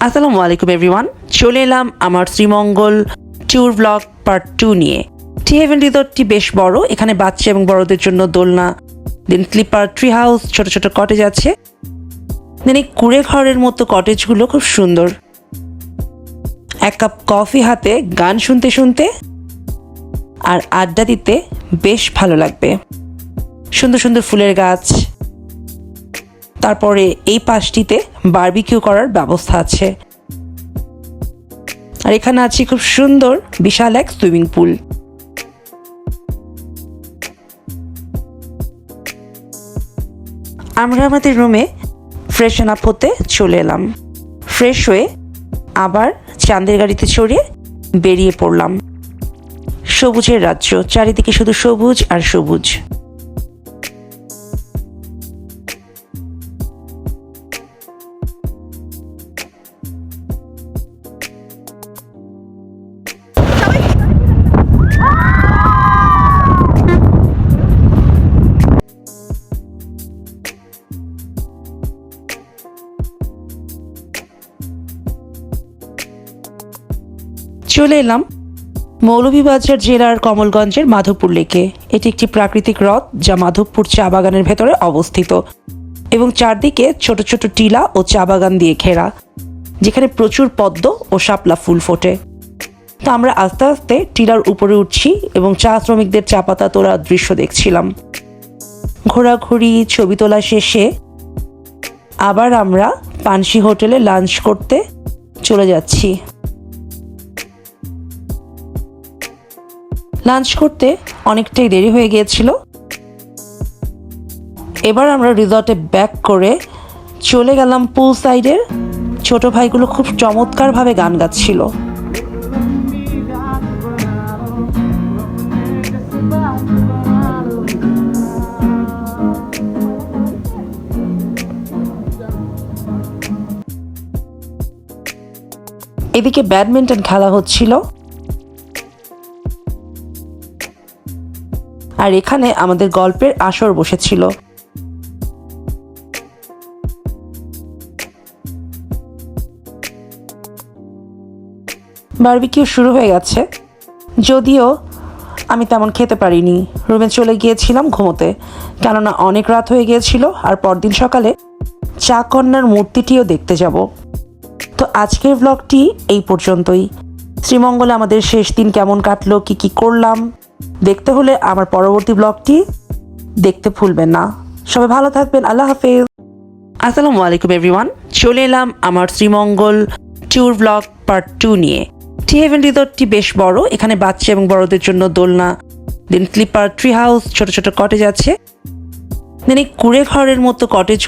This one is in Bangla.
আসসালামু আলাইকুম এভরিওয়ান, চলে এলাম আমার শ্রীমঙ্গল ট্যুর ব্লগ পার্ট 2 নিয়ে। টি হেভেন রিসর্টটি বেশ বড়, এখানে বাচ্চা এবং বড়দের জন্য দোলনা, দেন স্লিপার, ট্রি হাউস, ছোট ছোট কটেজ আছে। দেন এই কুড়ে ঘরের মতো কটেজগুলো খুব সুন্দর। এক কাপ কফি হাতে গান শুনতে শুনতে আর আড্ডা দিতে বেশ ভালো লাগবে। সুন্দর সুন্দর ফুলের গাছ, তারপরে এই পাশটিতে বারবিকিউ করার ব্যবস্থা আছে। আর এখানে আছে খুব সুন্দর বিশাল এক সুইমিং পুল। আমরা আমাদের রুমে ফ্রেশন আপ হতে চলে এলাম। ফ্রেশ হয়ে আবার চাঁদের গাড়িতে চড়ে বেরিয়ে পড়লাম। সবুজের রাজ্য, চারিদিকে শুধু সবুজ আর সবুজ। চলে এলাম মৌলভীবাজার জেলার কমলগঞ্জের মাধবপুর লেকে। এটি একটি প্রাকৃতিক হ্রদ যা মাধবপুর চা বাগানের ভেতরে অবস্থিত এবং চারদিকে ছোট ছোট টিলা ও চা বাগান দিয়ে ঘেরা, যেখানে প্রচুর পদ্ম ও শাপলা ফুল ফোটে। তো আমরা আস্তে আস্তে টিলার উপরে উঠছি এবং চা শ্রমিকদের চা পাতা তোলার দৃশ্য দেখছিলাম। ঘোরাঘুরি, ছবি তোলা শেষে আবার আমরা পানসি হোটেলে লাঞ্চ করতে চলে যাচ্ছি। লাঞ্চ করতে অনেকটাই দেরি হয়ে গিয়েছিল। এবার আমরা রিসর্টে ব্যাক করে চলে গেলাম পুল সাইডের। ছোট ভাইগুলো খুব চমৎকারভাবে গান গাচ্ছিল। এদিকে ব্যাডমিন্টন খেলা হচ্ছিল। আর এখানে আমাদের গল্পের আসর বসেছিল। বারবিকিউ শুরু হয়ে গেছে, যদিও আমি তেমন খেতে পারিনি। রুমে চলে গিয়েছিলাম ঘুমোতে, কেননা অনেক রাত হয়ে গিয়েছিল আর পরদিন সকালে চা কন্যার মূর্তিটিও দেখতে যাব। তো আজকের ব্লগটি এই পর্যন্তই। শ্রীমঙ্গলে আমাদের শেষ দিন কেমন কাটলো, কি কি করলাম দেখতে হলে আমার পরবর্তী ব্লগটি দেখতে ভুলবেন না। সবাই ভালো থাকবেন, আল্লাহ হাফেজ। আসসালামু আলাইকুম এভরিওয়ান, চলে এলাম আমার শ্রীমঙ্গল ট্যুর ব্লগ পার্ট 2 নিয়ে। টি হেভেন রিসর্টটি বেশ বড়, এখানে বাচ্চা এবং বড়দের জন্য দোলনা, দেন স্লিপার, ট্রি হাউস, ছোট ছোট কটেজ আছে। দেন এই কুড়ে ঘরের মতো কটেজ